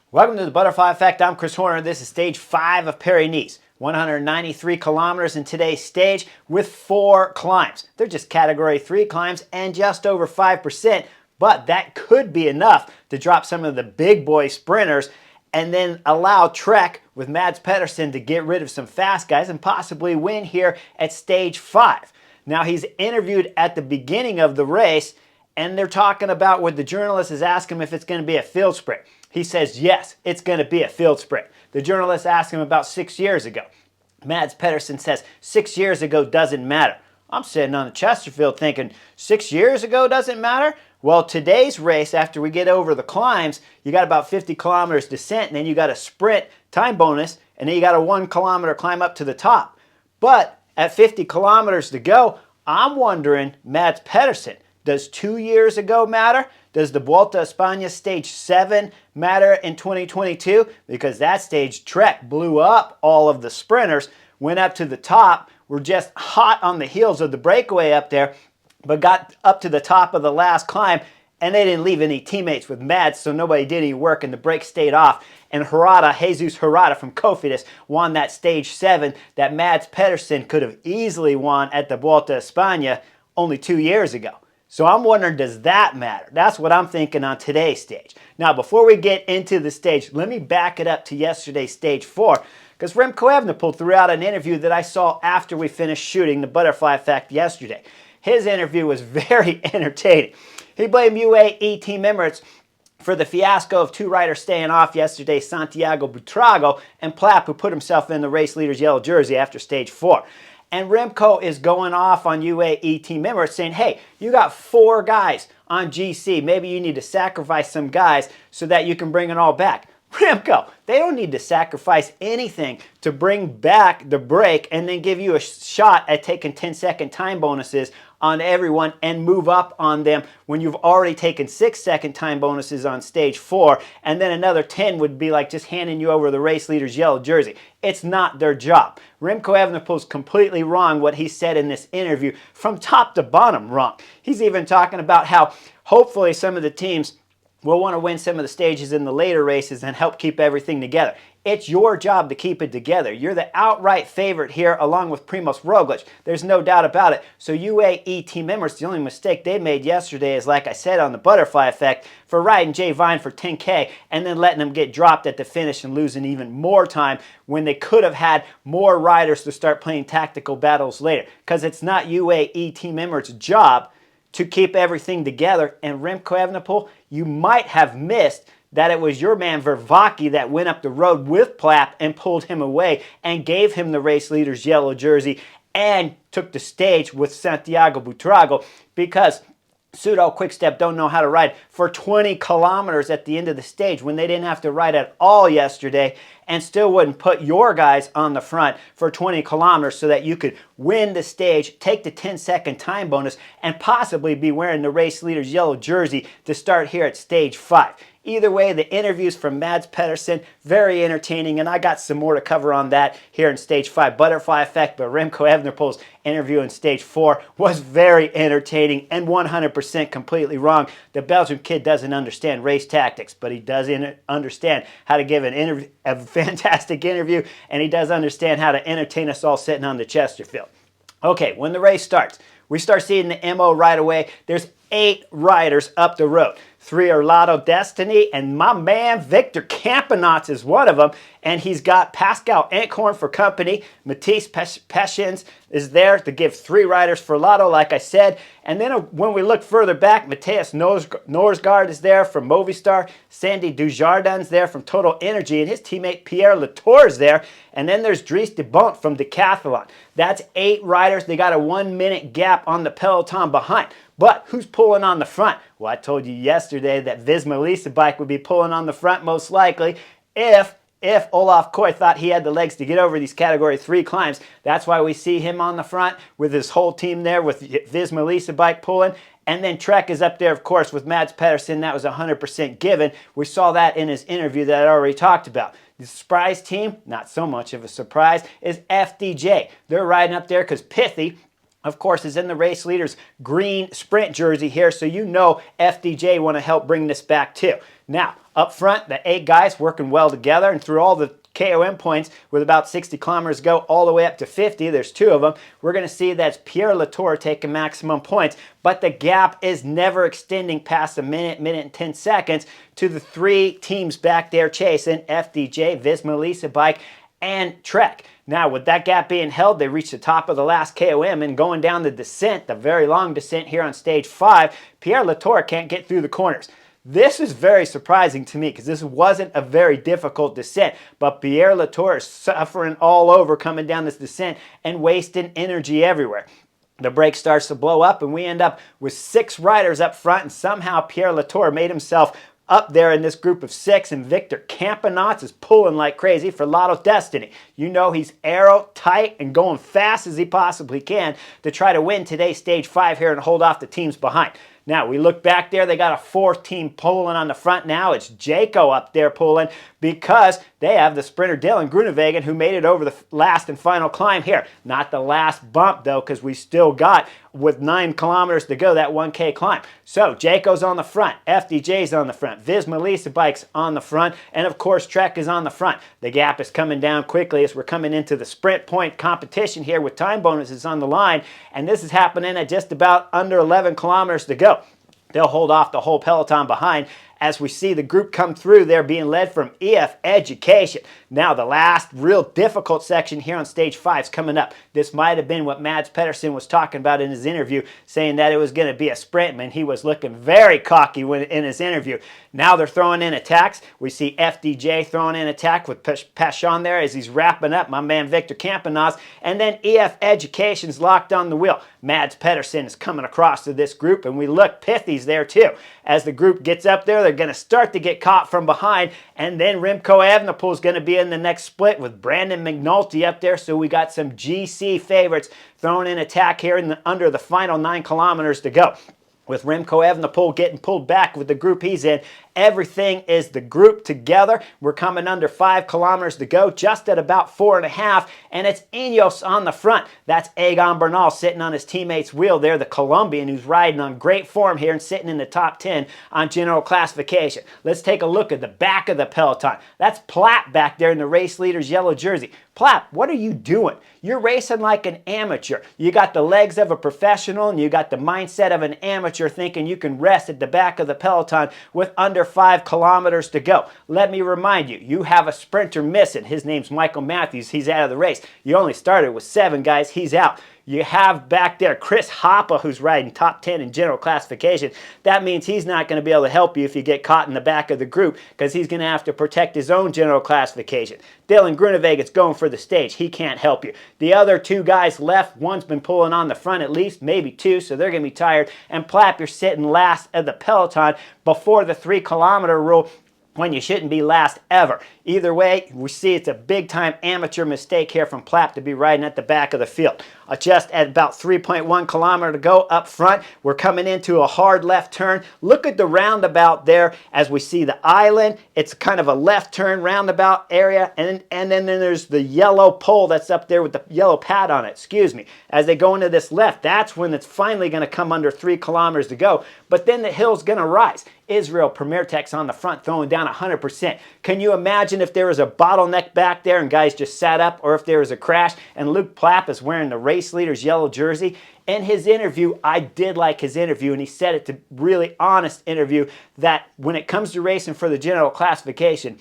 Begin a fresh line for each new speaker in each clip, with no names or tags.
Welcome to the Butterfly Effect. I'm Chris Horner. This is stage 5 of Paris-Nice. 193 kilometers in today's stage with 4 climbs. They're just category 3 climbs and just over 5%, but that could be enough to drop some of the big boy sprinters and then allow Trek with Mads Pedersen to get rid of some fast guys and possibly win here at stage 5. Now, he's interviewed at the beginning of the race, and they're talking about what the journalist is asking him if it's going to be a field sprint. He says, yes, it's going to be a field sprint. The journalist asked him about 6 years ago. Mads Pedersen says 6 years ago doesn't matter. I'm sitting on the Chesterfield thinking 6 years ago doesn't matter? Well, today's race, after we get over the climbs, you got about 50 kilometers descent, and then you got a sprint time bonus, and then you got a 1 kilometer climb up to the top. But at 50 kilometers to go, I'm wondering, Mads Pedersen, does 2 years ago matter? Does the Vuelta a España stage 7 matter in 2022? Because that stage, Trek blew up all of the sprinters, went up to the top, were just hot on the heels of the breakaway up there, but got up to the top of the last climb, and they didn't leave any teammates with Mads, so nobody did any work, and the break stayed off. And Jesus Herrada from Cofidis won that stage 7 that Mads Pedersen could have easily won at the Vuelta a España only 2 years ago. So I'm wondering, does that matter? That's what I'm thinking on today's stage. Now, before we get into the stage, let me back it up to yesterday's stage 4, because Remco Evenepoel threw out an interview that I saw after we finished shooting the Butterfly Effect yesterday. His interview was very entertaining. He blamed UAE Team Emirates for the fiasco of 2 riders staying off yesterday, Santiago Buitrago and Plapp, who put himself in the race leader's yellow jersey after stage 4. And Remco is going off on UAE Team Emirates saying, hey, you got 4 guys on GC. Maybe you need to sacrifice some guys so that you can bring it all back. Remco, they don't need to sacrifice anything to bring back the break and then give you a shot at taking 10-second time bonuses on everyone and move up on them when you've already taken 6-second time bonuses on stage 4, and then another 10 would be like just handing you over the race leader's yellow jersey. It's not their job. Remco Evenepoel's completely wrong what he said in this interview, from top to bottom wrong. He's even talking about how hopefully some of the teams will want to win some of the stages in the later races and help keep everything together. It's your job to keep it together. You're the outright favorite here along with Primoz Roglic. There's no doubt about it. So UAE Team Emirates, the only mistake they made yesterday is, like I said on the Butterfly Effect, for riding Jay Vine for 10K and then letting them get dropped at the finish and losing even more time when they could have had more riders to start playing tactical battles later. Because it's not UAE Team Emirates' job to keep everything together. And Remco Evenepoel, you might have missed that it was your man Vervaeke that went up the road with Plapp and pulled him away and gave him the race leader's yellow jersey and took the stage with Santiago Buitrago, because Pseudo Quickstep don't know how to ride for 20 kilometers at the end of the stage when they didn't have to ride at all yesterday, and still wouldn't put your guys on the front for 20 kilometers so that you could win the stage, take the 10-second time bonus, and possibly be wearing the race leader's yellow jersey to start here at stage 5. Either way, the interviews from Mads Pedersen, very entertaining, and I got some more to cover on that here in stage 5, Butterfly Effect, but Remco Evenepoel's interview in stage 4 was very entertaining and 100% completely wrong. The Belgian kid doesn't understand race tactics, but he does understand how to give a fantastic interview, and he does understand how to entertain us all sitting on the Chesterfield. Okay, when the race starts, we start seeing the MO right away. There's 8 riders up the road. 3 are Lotto Destiny, and my man Victor Campenaerts is one of them, and he's got Pascal Ankhorn for company. Matisse Pedersen is there to give 3 riders for Lotto, like I said. And then when we look further back, Matthias Norsgaard is there from Movistar. Sandy Dujardin's there from Total Energy, and his teammate Pierre Latour is there. And then there's Dries de Bont from Decathlon. That's 8 riders. They got a 1-minute gap on the peloton behind. But who's pulling on the front? Well, I told you yesterday that Visma Lease bike would be pulling on the front most likely if Olaf Koy thought he had the legs to get over these category 3 climbs. That's why we see him on the front with his whole team there with Visma Lease bike pulling. And then Trek is up there, of course, with Mads Pedersen. That was 100% given. We saw that in his interview that I already talked about. The surprise team, not so much of a surprise, is FDJ. They're riding up there because Pithy of course, is in the race leader's green sprint jersey here, so you know FDJ want to help bring this back too. Now, up front, the 8 guys working well together, and through all the KOM points with about 60 kilometers to go all the way up to 50, there's 2 of them, we're going to see that's Pierre Latour taking maximum points, but the gap is never extending past a minute and 10 seconds to the 3 teams back there chasing, FDJ, Visma Lease Bike, and Trek. Now, with that gap being held, they reach the top of the last KOM, and going down the descent, the very long descent here on stage 5, Pierre Latour can't get through the corners. This is very surprising to me because this wasn't a very difficult descent, but Pierre Latour is suffering all over coming down this descent and wasting energy everywhere. The brake starts to blow up, and we end up with 6 riders up front, and somehow Pierre Latour made himself up there in this group of 6, and Victor Campenaerts is pulling like crazy for Lotto's Destiny. You know he's aero tight and going fast as he possibly can to try to win today's stage 5 here and hold off the teams behind. Now, we look back there, they got a 4th team pulling on the front now. It's Jayco up there pulling because they have the sprinter Dylan Groenewegen who made it over the last and final climb here. Not the last bump, though, because we still got, with 9 kilometers to go, that 1K climb. So, Jayco's on the front, FDJ's on the front, Visma Lease Bike's on the front, and of course, Trek is on the front. The gap is coming down quickly as we're coming into the sprint point competition here with time bonuses on the line, and this is happening at just about under 11 kilometers to go. They'll hold off the whole peloton behind as we see the group come through there being led from EF Education. Now the last real difficult section here on stage 5 is coming up. This might have been what Mads Pedersen was talking about in his interview, saying that it was going to be a sprint, and he was looking very cocky in his interview. Now they're throwing in attacks. We see FDJ throwing in attack with Pedersen there as he's wrapping up my man Victor Campenaerts, and then EF Education's locked on the wheel. Mads Pedersen is coming across to this group, and we look Pithy's there too. As the group gets up there, they're going to start to get caught from behind, and then Remco Evenepoel is going to be in the next split with Brandon McNulty up there, so we got some GC favorites throwing in attack here under the final 9 kilometers to go. With Remco Evenepoel getting pulled back with the group he's in, everything is the group together. We're coming under 5 kilometers to go, just at about 4.5, and it's Ineos on the front. That's Egan Bernal sitting on his teammate's wheel there, the Colombian who's riding on great form here and sitting in the top 10 on general classification. Let's take a look at the back of the peloton. That's Plapp back there in the race leader's yellow jersey. Plapp, what are you doing? You're racing like an amateur. You got the legs of a professional and you got the mindset of an amateur thinking you can rest at the back of the peloton with under 5 kilometers to go. Let me remind you, you have a sprinter missing. His name's Michael Matthews. He's out of the race. You only started with 7 guys. He's out. You have back there Chris Hoppa, who's riding top 10 in general classification. That means he's not going to be able to help you if you get caught in the back of the group because he's going to have to protect his own general classification. Dylan Groenewegen's going for the stage. He can't help you. The other 2 guys left, one's been pulling on the front at least, maybe 2, so they're going to be tired. And Plapp, you're sitting last of the peloton before the 3-kilometer rule, when you shouldn't be last ever. Either way, we see it's a big-time amateur mistake here from Plapp to be riding at the back of the field. Just at about 3.1 kilometer to go up front, we're coming into a hard left turn. Look at the roundabout there as we see the island. It's kind of a left turn roundabout area, and then there's the yellow pole that's up there with the yellow pad on it, excuse me. As they go into this left, that's when it's finally going to come under 3 kilometers to go, but then the hill's going to rise. Israel Premier Tech's on the front throwing down 100%. Can you imagine if there was a bottleneck back there and guys just sat up, or if there was a crash and Luke Plapp is wearing the race leader's yellow jersey? In his interview, I did like his interview, and he said it's a really honest interview that when it comes to racing for the general classification,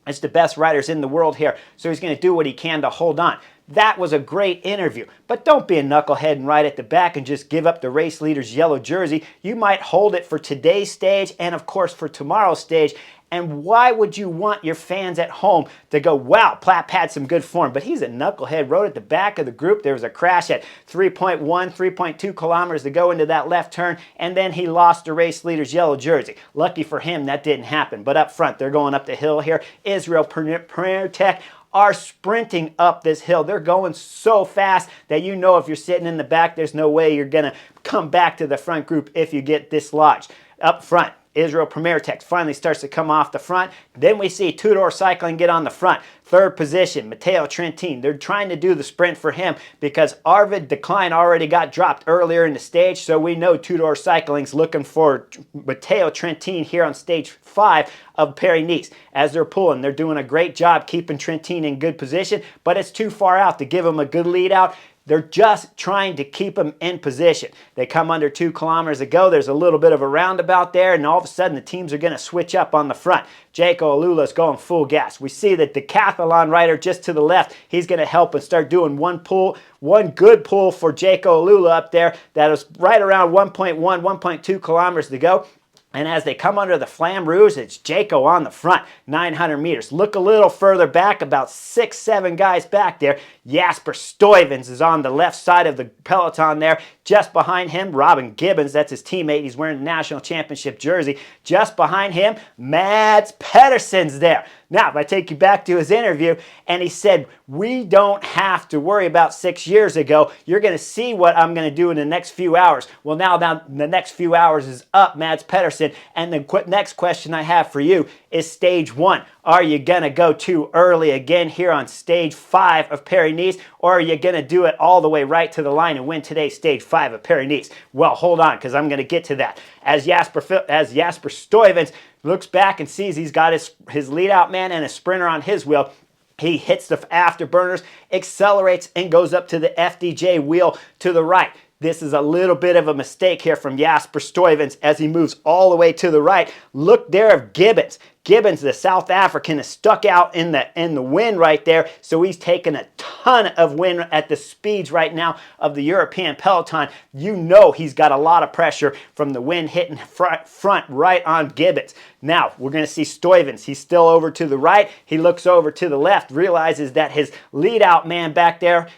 it's the best riders in the world here, so he's going to do what he can to hold on. That was a great interview, but don't be a knucklehead and ride at the back and just give up the race leader's yellow jersey. You might hold it for today's stage and, of course, for tomorrow's stage. And why would you want your fans at home to go, wow, Plapp had some good form, but he's a knucklehead, rode at the back of the group. There was a crash at 3.1, 3.2 kilometers to go into that left turn, and then he lost the race leader's yellow jersey. Lucky for him, that didn't happen. But up front, they're going up the hill here. Israel Premier Tech are sprinting up this hill. They're going so fast that you know if you're sitting in the back, there's no way you're going to come back to the front group if you get dislodged. Up front, Israel Premier Tech finally starts to come off the front. Then we see Tudor Cycling get on the front. Third position, Matteo Trentin. They're trying to do the sprint for him because Arvid Decline already got dropped earlier in the stage, so we know Tudor Cycling's looking for Matteo Trentin here on stage 5 of Paris-Nice. As they're pulling, they're doing a great job keeping Trentin in good position, but it's too far out to give him a good lead out. They're just trying to keep him in position. They come under 2 kilometers to go. There's a little bit of a roundabout there, and all of a sudden the teams are going to switch up on the front. Jaco Alula's going full gas. We see that the decathlon rider just to the left, he's going to help and start doing one good pull for Jaco Alula up there. That is right around 1.1, 1.2 kilometers to go. And as they come under the Flamme Rouge, it's Jaco on the front, 900 meters. Look a little further back, about 6, 7 guys back there. Jasper Stuyvens is on the left side of the peloton there. Just behind him, Robin Gibbons, that's his teammate. He's wearing the national championship jersey. Just behind him, Mads Pedersen's there. Now, if I take you back to his interview, and he said, we don't have to worry about 6 years ago. You're going to see what I'm going to do in the next few hours. Well, now the next few hours is up, Mads Pedersen. And the next question I have for you is stage 1. Are you going to go too early again here on stage 5 of Paris-Nice, or are you going to do it all the way right to the line and win today's stage 5 of Paris-Nice? Well, hold on, because I'm going to get to that. As Jasper Stuyvens looks back and sees he's got his lead-out man and a sprinter on his wheel, he hits the afterburners, accelerates, and goes up to the FDJ wheel to the right. This is a little bit of a mistake here from Jasper Stuyvens as he moves all the way to the right. Look there of Gibbons. Gibbons, the South African, is stuck out in the wind right there, so he's taking a ton of wind at the speeds right now of the European peloton. You know he's got a lot of pressure from the wind hitting front right on Gibbons. Now, we're going to see Stuyvens. He's still over to the right. He looks over to the left, realizes that his lead-out man back there,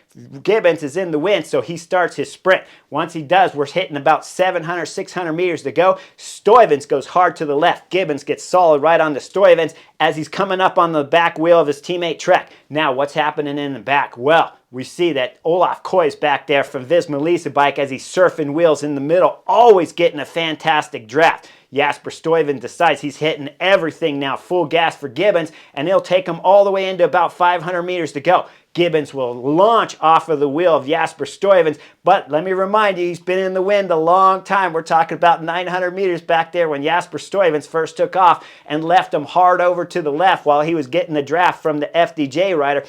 Gibbons, is in the wind, so he starts his sprint. Once he does, we're hitting about 700, 600 meters to go. Stuyvens goes hard to the left. Gibbons gets solid right on the Stuyvens as he's coming up on the back wheel of his teammate Trek. Now, what's happening in the back? Well, we see that Olaf Koy's back there from Visma Lease Bike as he's surfing wheels in the middle, always getting a fantastic draft. Jasper Stuyvens decides he's hitting everything now, full gas for Gibbons, and he'll take him all the way into about 500 meters to go. Gibbons will launch off of the wheel of Jasper Stuyvens, but let me remind you, he's been in the wind a long time. We're talking about 900 meters back there when Jasper Stuyvens first took off and left him hard over to the left while he was getting the draft from the FDJ rider.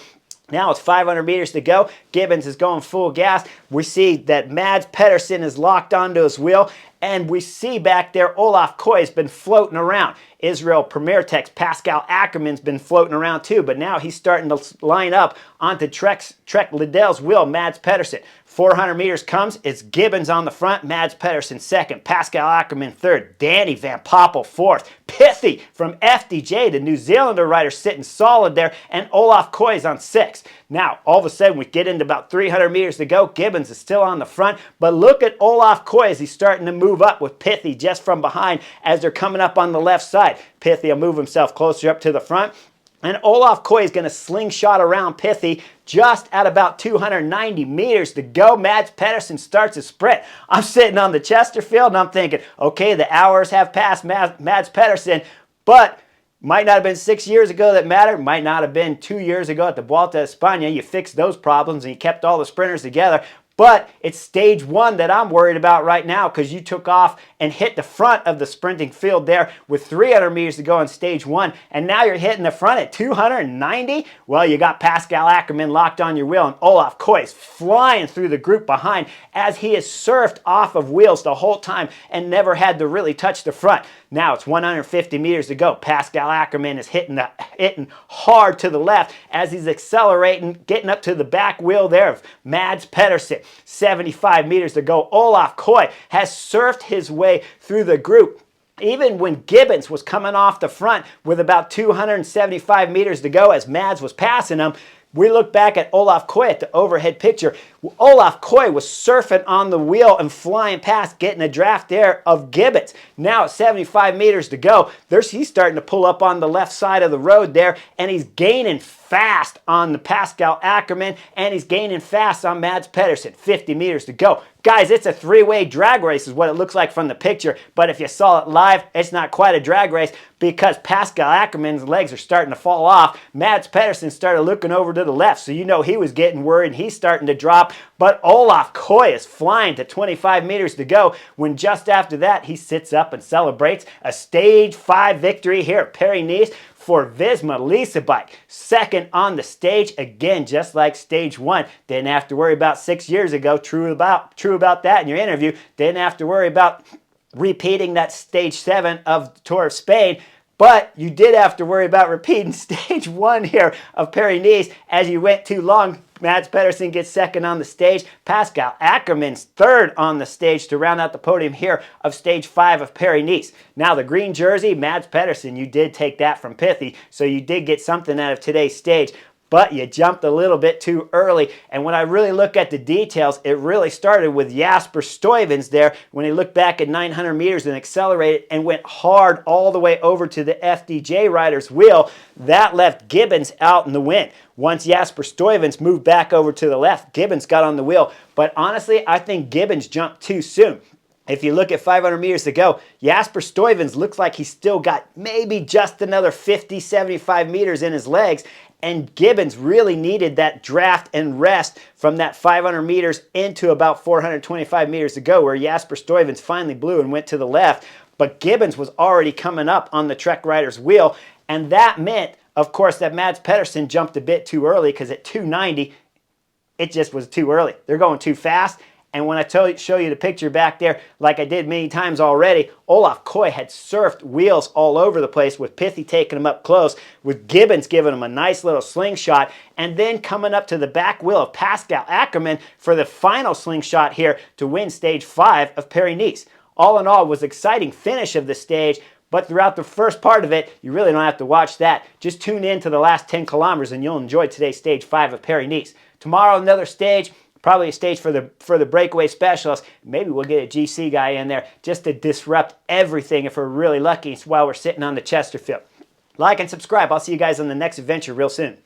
Now it's 500 meters to go. Gibbons is going full gas. We see that Mads Pedersen is locked onto his wheel, and we see back there Olaf Koy has been floating around. Israel Premier Tech's Pascal Ackerman's been floating around too, but now he's starting to line up onto Trek Liddell's wheel, Mads Pedersen. 400 meters comes, it's Gibbons on the front, Mads Pedersen second, Pascal Ackerman third, Danny Van Poppel fourth, Pithy from FDJ, the New Zealander rider, sitting solid there, and Olaf Koy is on sixth. Now, all of a sudden, we get into about 300 meters to go. Gibbons is still on the front, but look at Olaf Koy as he's starting to move up with Pithy just from behind as they're coming up on the left side. Pithy will move himself closer up to the front, and Olaf Koy is going to slingshot around Pithy just at about 290 meters to go. Mads Pedersen starts his sprint. I'm sitting on the Chesterfield, and I'm thinking, okay, the hours have passed Mads Pedersen, but might not have been 6 years ago that mattered. Might not have been 2 years ago at the Vuelta a España. You fixed those problems and you kept all the sprinters together. But it's stage 1 that I'm worried about right now because you took off and hit the front of the sprinting field there with 300 meters to go on stage 1. And now you're hitting the front at 290? Well, you got Pascal Ackerman locked on your wheel, and Olaf Koy is flying through the group behind as he has surfed off of wheels the whole time and never had to really touch the front. Now it's 150 meters to go. Pascal Ackerman is hitting hard to the left as he's accelerating, getting up to the back wheel there of Mads Pedersen. 75 meters to go. Olaf Koy has surfed his way through the group. Even when Gibbons was coming off the front with about 275 meters to go as Mads was passing him, we look back at Olaf Koy at the overhead picture. Olaf Koy was surfing on the wheel and flying past, getting a draft there of Gibbons. Now at 75 meters to go, he's starting to pull up on the left side of the road there, and he's gaining fast on the Pascal Ackerman, and he's gaining fast on Mads Pedersen. 50 meters to go. Guys, it's a three-way drag race is what it looks like from the picture, but if you saw it live, it's not quite a drag race because Pascal Ackerman's legs are starting to fall off. Mads Pedersen started looking over to the left, so you know he was getting worried. He's starting to drop, but Olaf Koy is flying to 25 meters to go when just after that, he sits up and celebrates a Stage 5 victory here at Paris-Nice for Visma Lease Bike. Second on the stage, again, just like Stage 1. Didn't have to worry about 6 years ago. True about that in your interview. Didn't have to worry about repeating that Stage 7 of the Tour of Spain. But you did have to worry about repeating Stage 1 here of Paris-Nice as you went too long. Mads Pedersen gets second on the stage. Pascal Ackerman's third on the stage to round out the podium here of Stage 5 of Paris-Nice. Now the green jersey, Mads Pedersen, you did take that from Pithy, so you did get something out of today's stage. But you jumped a little bit too early. And when I really look at the details, it really started with Jasper Stuyvens there when he looked back at 900 meters and accelerated and went hard all the way over to the FDJ rider's wheel. That left Gibbons out in the wind. Once Jasper Stuyvens moved back over to the left, Gibbons got on the wheel. But honestly, I think Gibbons jumped too soon. If you look at 500 meters to go, Jasper Stuyvens looks like he's still got maybe just another 50, 75 meters in his legs. And Gibbons really needed that draft and rest from that 500 meters into about 425 meters to go, where Jasper Stuyvens finally blew and went to the left. But Gibbons was already coming up on the Trek rider's wheel. And that meant, of course, that Mads Pedersen jumped a bit too early because at 290, it just was too early. They're going too fast. And when I show you the picture back there, like I did many times already, Olaf Koy had surfed wheels all over the place with Pithy taking him up close, with Gibbons giving him a nice little slingshot, and then coming up to the back wheel of Pascal Ackerman for the final slingshot here to win Stage 5 of Paris-Nice. All in all, it was an exciting finish of the stage, but throughout the first part of it, you really don't have to watch that. Just tune in to the last 10 kilometers and you'll enjoy today's Stage 5 of Paris-Nice. Tomorrow, another stage. Probably a stage for the breakaway specialist. Maybe we'll get a GC guy in there just to disrupt everything if we're really lucky while we're sitting on the Chesterfield. Like and subscribe. I'll see you guys on the next adventure real soon.